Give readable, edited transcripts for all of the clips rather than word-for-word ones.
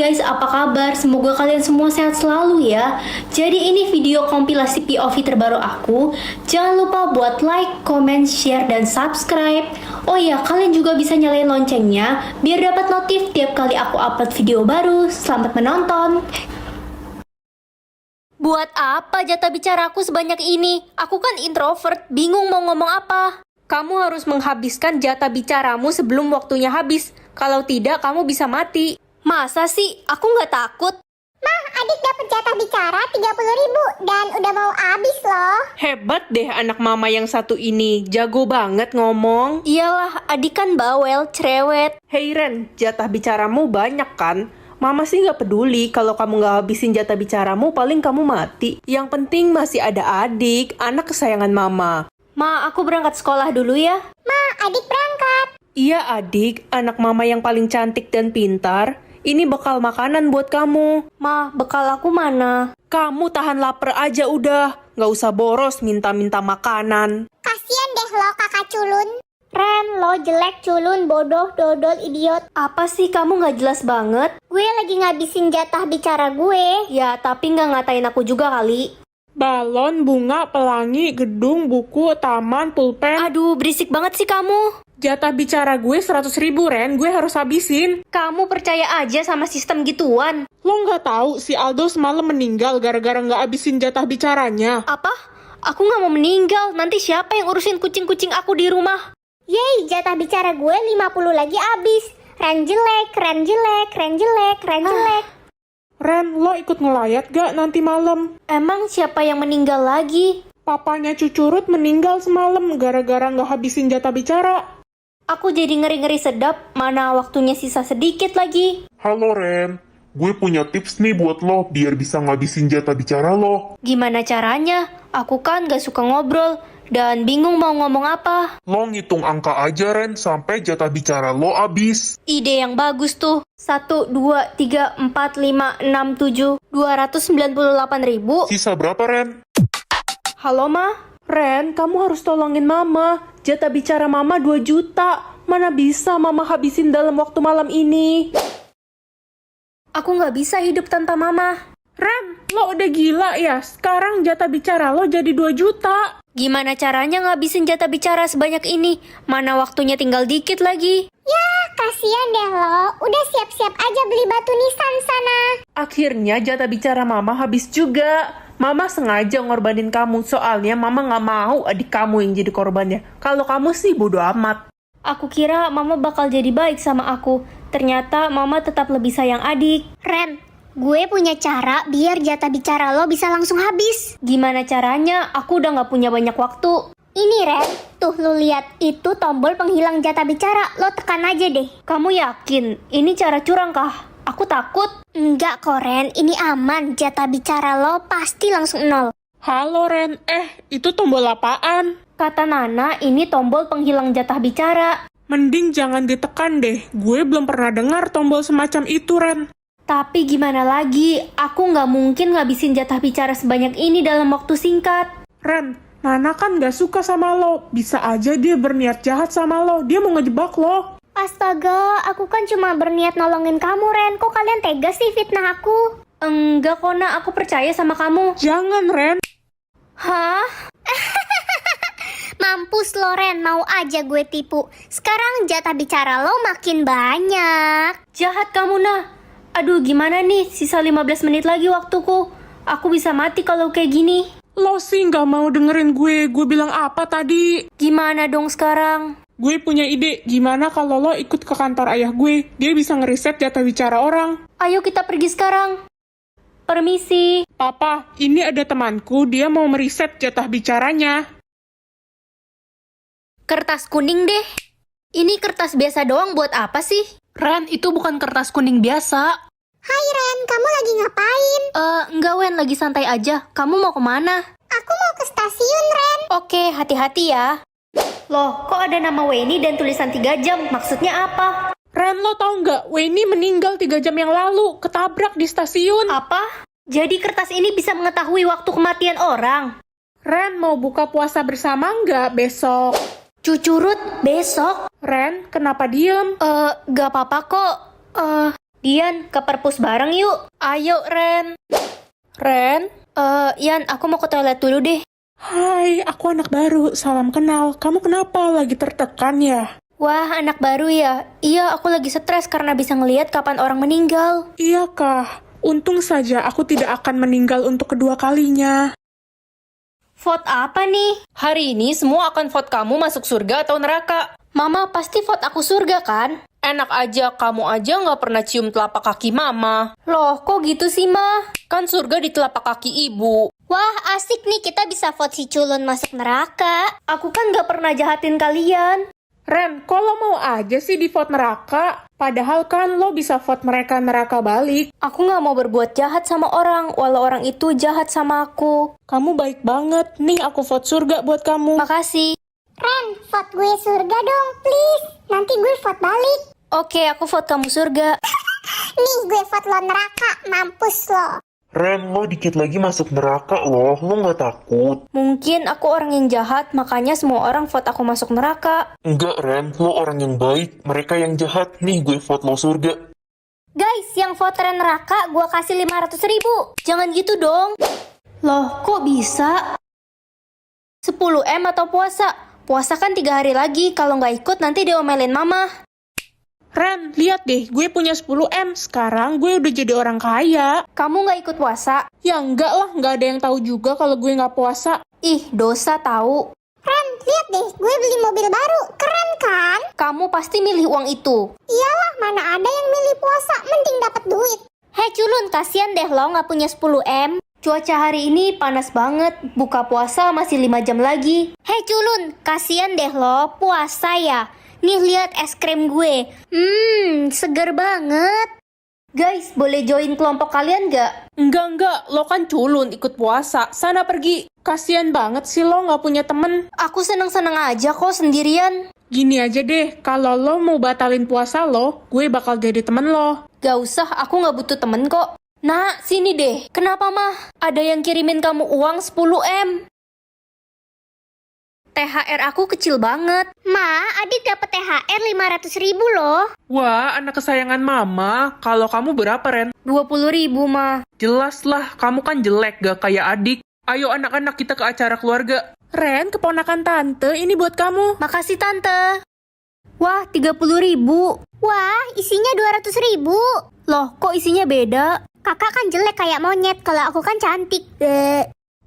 guys, apa kabar? Semoga kalian semua sehat selalu ya. Jadi ini video kompilasi POV terbaru aku. Jangan lupa buat like, comment, share, dan subscribe. Oh ya, kalian juga bisa nyalain loncengnya biar dapat notif tiap kali aku upload video baru. Selamat menonton. Buat apa jatah bicaraku sebanyak ini? Aku kan introvert, bingung mau ngomong apa. Kamu harus menghabiskan jatah bicaramu sebelum waktunya habis. Kalau tidak, kamu bisa mati. Masa sih? Aku nggak takut. Mah, adik dapat jatah bicara 30.000 dan udah mau habis loh. Hebat deh anak mama yang satu ini, jago banget ngomong. Iyalah, adik kan bawel, cerewet. Hei Ren, jatah bicaramu banyak kan? Mama sih nggak peduli kalau kamu nggak habisin jatah bicaramu, paling kamu mati. Yang penting masih ada adik, anak kesayangan mama. Ma, aku berangkat sekolah dulu ya. Mah, adik berangkat. Iya adik, anak mama yang paling cantik dan pintar. Ini bekal makanan buat kamu. Ma, bekal aku mana? Kamu tahan lapar aja udah. Nggak usah boros minta-minta makanan. Kasian deh lo kakak culun. Ren, lo jelek, culun, bodoh, dodol, idiot. Apa sih kamu nggak jelas banget? Gue lagi ngabisin jatah bicara gue. Ya, tapi nggak ngatain aku juga kali. Balon, bunga, pelangi, gedung, buku, taman, pulpen. Aduh, berisik banget sih kamu. Jatah bicara gue 100.000 Ren, gue harus habisin. Kamu percaya aja sama sistem gituan. Lo nggak tahu si Aldo semalam meninggal gara-gara nggak habisin jatah bicaranya. Apa? Aku nggak mau meninggal. Nanti siapa yang urusin kucing-kucing aku di rumah? Yeay, jatah bicara gue 50 lagi habis. Ren jelek, Ren jelek, Ren jelek, Ren jelek. Ren, lo ikut ngelayat gak nanti malam? Emang siapa yang meninggal lagi? Papanya Cucurut meninggal semalam gara-gara nggak habisin jatah bicara. Aku jadi ngeri-ngeri sedap. Mana waktunya sisa sedikit lagi. Halo Ren, gue punya tips nih buat lo biar bisa ngabisin jatah bicara lo. Gimana caranya? Aku kan gak suka ngobrol dan bingung mau ngomong apa. Lo ngitung angka aja Ren sampai jatah bicara lo habis. Ide yang bagus tuh. 1, 2, 3, 4, 5, 6, 7, 298.000. Sisa berapa Ren? Halo Ma? Ren, kamu harus tolongin Mama. Jatah bicara Mama 2 juta. Mana bisa Mama habisin dalam waktu malam ini? Aku gak bisa hidup tanpa mama. Ren, lo udah gila ya? Sekarang jatah bicara lo jadi 2 juta. Gimana caranya ngabisin jatah bicara sebanyak ini? Mana waktunya tinggal dikit lagi. Ya, kasian deh lo. Udah siap-siap aja beli batu nisan sana. Akhirnya jatah bicara Mama habis juga. Mama sengaja ngorbanin kamu, soalnya Mama nggak mau adik kamu yang jadi korbannya. Kalau kamu sih bodo amat. Aku kira mama bakal jadi baik sama aku. Ternyata mama tetap lebih sayang adik. Ren, gue punya cara biar jatah bicara lo bisa langsung habis. Gimana caranya? Aku udah gak punya banyak waktu. Ini Ren, tuh lo lihat itu tombol penghilang jatah bicara. Lo tekan aja deh. Kamu yakin? Ini cara curang kah? Aku takut. Enggak kok Ren, ini aman. Jatah bicara lo pasti langsung nol. Halo Ren, itu tombol apaan? Kata Nana, ini tombol penghilang jatah bicara. Mending jangan ditekan deh, gue belum pernah dengar tombol semacam itu Ren. Tapi gimana lagi? Aku gak mungkin ngabisin jatah bicara sebanyak ini dalam waktu singkat. Ren, Nana kan gak suka sama lo, bisa aja dia berniat jahat sama lo, dia mau ngejebak lo. Astaga, aku kan cuma berniat nolongin kamu Ren. Kok kalian tega sih fitnah aku? Enggak kok Nak, aku percaya sama kamu. Jangan Ren. Hah? Mampus lo Ren, mau aja gue tipu. Sekarang jatah bicara lo makin banyak. Jahat kamu Nah. Aduh gimana nih, sisa 15 menit lagi waktuku. Aku bisa mati kalau kayak gini. Lo sih gak mau dengerin gue bilang apa tadi? Gimana dong sekarang? Gue punya ide, gimana kalau lo ikut ke kantor ayah gue? Dia bisa ngeriset jatah bicara orang. Ayo kita pergi sekarang. Permisi. Papa, ini ada temanku, dia mau meriset jatah bicaranya. Kertas kuning deh. Ini kertas biasa doang buat apa sih? Ren, itu bukan kertas kuning biasa. Hai Ren, kamu lagi ngapain? Enggak Wen, lagi santai aja. Kamu mau kemana? Aku mau ke stasiun Ren. Oke, hati-hati ya. Loh, kok ada nama Weni dan tulisan 3 jam? Maksudnya apa? Ren, lo tau nggak? Weni meninggal 3 jam yang lalu, ketabrak di stasiun. Apa? Jadi kertas ini bisa mengetahui waktu kematian orang? Ren, mau buka puasa bersama nggak besok? Cucurut besok? Ren, kenapa diem? Gak apa-apa kok. Dian, ke perpus bareng yuk. Ayo, Ren. Ren? Yan, aku mau ke toilet dulu deh. Hai, aku anak baru. Salam kenal. Kamu kenapa? Lagi tertekan ya? Wah, anak baru ya? Iya, aku lagi stres karena bisa ngelihat kapan orang meninggal. Iya kah? Untung saja aku tidak akan meninggal untuk kedua kalinya. Vote apa nih? Hari ini semua akan vote kamu masuk surga atau neraka. Mama pasti vote aku surga kan? Enak aja, kamu aja nggak pernah cium telapak kaki mama. Loh, kok gitu sih, Ma? Kan surga di telapak kaki ibu. Wah, asik nih kita bisa vote si culun masuk neraka. Aku kan gak pernah jahatin kalian. Ren, kok lo mau aja sih di vote neraka? Padahal kan lo bisa vote mereka neraka balik. Aku gak mau berbuat jahat sama orang, walau orang itu jahat sama aku. Kamu baik banget. Nih aku vote surga buat kamu. Makasih. Ren, vote gue surga dong, please. Nanti gue vote balik. Oke, aku vote kamu surga. Nih gue vote lo neraka, mampus lo. Ren, lo dikit lagi masuk neraka loh, lo nggak takut? Mungkin aku orang yang jahat, makanya semua orang vote aku masuk neraka. Enggak, Ren, lo orang yang baik, mereka yang jahat. Nih, gue vote lo surga. Guys, yang vote Ren neraka, gua kasih 500.000. Jangan gitu dong. Loh, kok bisa? 10M atau puasa? Puasa kan 3 hari lagi, kalau nggak ikut nanti diomelin mama. Ren, lihat deh, gue punya 10M. Sekarang gue udah jadi orang kaya. Kamu nggak ikut puasa? Ya enggak lah, nggak ada yang tahu juga kalau gue nggak puasa. Ih, dosa tahu. Ren, lihat deh, gue beli mobil baru. Keren kan? Kamu pasti milih uang itu. Iyalah, mana ada yang milih puasa, mending dapat duit. Hei culun, kasihan deh lo nggak punya 10M. Cuaca hari ini panas banget, buka puasa masih 5 jam lagi. Hei culun, kasihan deh lo, puasa ya. Nih lihat es krim gue. Seger banget. Guys, boleh join kelompok kalian nggak? Enggak, lo kan culun ikut puasa. Sana pergi. Kasian banget sih lo nggak punya temen. Aku seneng-seneng aja kok sendirian. Gini aja deh, kalau lo mau batalin puasa lo, gue bakal jadi temen lo. Gak usah, aku nggak butuh temen kok. Nah, sini deh. Kenapa, Mah? Ada yang kirimin kamu uang 10M. THR aku kecil banget. Ma, adik dapat THR 500.000 loh. Wah, anak kesayangan mama. Kalau kamu berapa, Ren? 20.000, Mah. Jelas lah, kamu kan jelek gak kayak adik. Ayo anak-anak kita ke acara keluarga. Ren, keponakan tante, ini buat kamu. Makasih, Tante. Wah, 30.000. Wah, isinya 200.000. Loh, kok isinya beda? Kakak kan jelek kayak monyet, kalau aku kan cantik.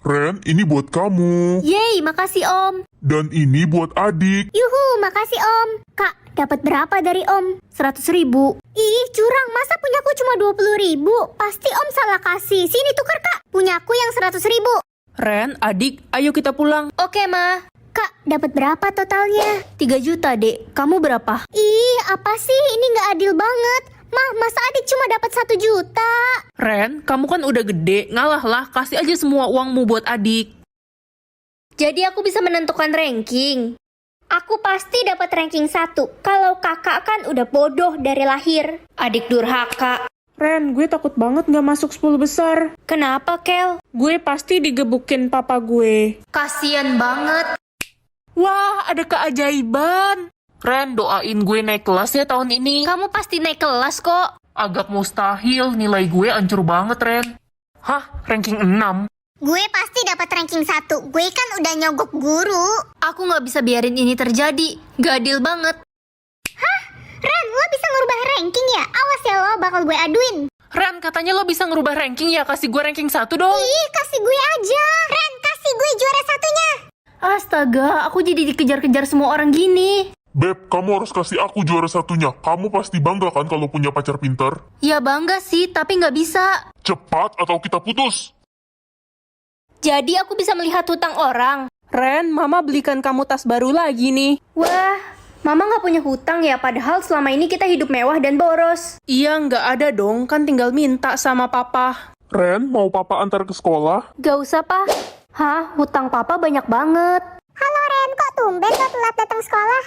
Ren, ini buat kamu. Yeay, makasih, Om. Dan ini buat adik. Yuhu, makasih Om. Kak, dapat berapa dari Om? 100.000. Ih, curang. Masa punyaku cuma 20.000? Pasti Om salah kasih. Sini tukar, Kak. Punyaku yang 100.000. Ren, adik, ayo kita pulang. Oke, Ma. Kak, dapat berapa totalnya? 3 juta, Dek. Kamu berapa? Ih, apa sih? Ini nggak adil banget. Mah, masa adik cuma dapat 1 juta? Ren, kamu kan udah gede, ngalah lah, kasih aja semua uangmu buat adik. Jadi aku bisa menentukan ranking. Aku pasti dapat ranking 1. Kalau kakak kan udah bodoh dari lahir. Adik durhaka. Ren, gue takut banget gak masuk 10 besar. Kenapa, Kel? Gue pasti digebukin papa gue. Kasian banget. Wah, ada keajaiban. Ren, doain gue naik kelas ya tahun ini. Kamu pasti naik kelas kok. Agak mustahil, nilai gue hancur banget, Ren. Hah, ranking 6? Gue pasti dapat ranking 1. Gue kan udah nyogok guru. Aku nggak bisa biarin ini terjadi. Gak adil banget. Ren, lo bisa ngerubah ranking ya? Awas ya lo, bakal gue aduin. Ren, katanya lo bisa ngerubah ranking ya, kasih gue ranking 1 dong. Ih, kasih gue aja. Ren, kasih gue juara satunya. Astaga, aku jadi dikejar-kejar semua orang gini. Beb, kamu harus kasih aku juara satunya. Kamu pasti bangga kan kalau punya pacar pintar? Ya bangga sih, tapi nggak bisa. Cepat atau kita putus. Jadi aku bisa melihat hutang orang. Ren, mama belikan kamu tas baru lagi nih. Wah, Mama nggak punya hutang ya, padahal selama ini kita hidup mewah dan boros. Iya, nggak ada dong, kan tinggal minta sama papa. Ren, mau papa antar ke sekolah? Gak usah, Pak. Hah, hutang papa banyak banget. Halo Ren, kok tumben lo telat datang sekolah?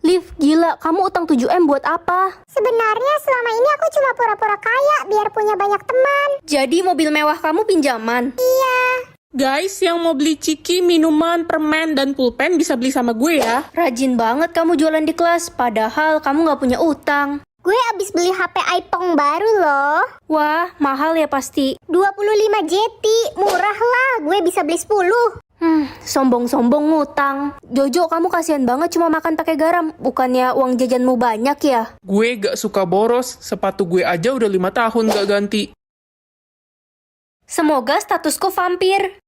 Liv, gila, kamu utang 7M buat apa? Sebenarnya selama ini aku cuma pura-pura kaya biar punya banyak teman. Jadi mobil mewah kamu pinjaman? Iya. Guys, yang mau beli ciki, minuman, permen, dan pulpen bisa beli sama gue ya. Rajin banget kamu jualan di kelas, padahal kamu nggak punya utang. Gue abis beli HP iPhone baru loh. Wah, mahal ya pasti. 25 JT, murah lah. Gue bisa beli 10. Sombong-sombong ngutang. Jojo, kamu kasihan banget cuma makan pakai garam. Bukannya uang jajanmu banyak ya? Gue gak suka boros, sepatu gue aja udah 5 tahun gak ganti. Semoga statusku vampir.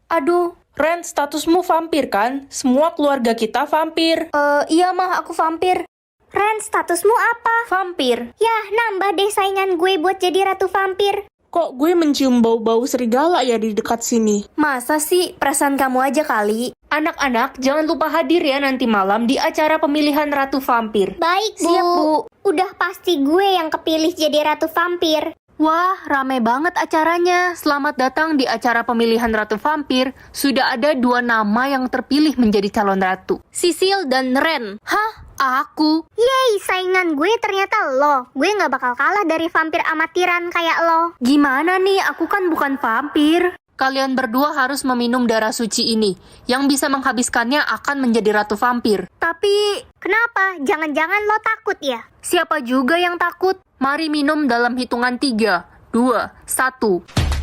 Aduh, Ren, statusmu vampir kan? Semua keluarga kita vampir. iya mah aku vampir. Ren, statusmu apa? Vampir. Yah, nambah deh saingan gue buat jadi ratu vampir. Kok gue mencium bau-bau serigala ya di dekat sini? Masa sih, perasaan kamu aja kali. Anak-anak, jangan lupa hadir ya nanti malam di acara pemilihan Ratu Vampir. Baik, Bu. Siap, Bu. Udah pasti gue yang kepilih jadi ratu vampir. Wah, rame banget acaranya. Selamat datang di acara pemilihan Ratu Vampir. Sudah ada 2 nama yang terpilih menjadi calon ratu. Sisil dan Ren. Hah? Aku? Yeay, saingan gue ternyata lo. Gue gak bakal kalah dari vampir amatiran kayak lo. Gimana nih? Aku kan bukan vampir. Kalian berdua harus meminum darah suci ini. Yang bisa menghabiskannya akan menjadi Ratu Vampir. Tapi, Kenapa? Jangan-jangan lo takut ya? siapa juga yang takut? Mari minum dalam hitungan 3, 2, 1.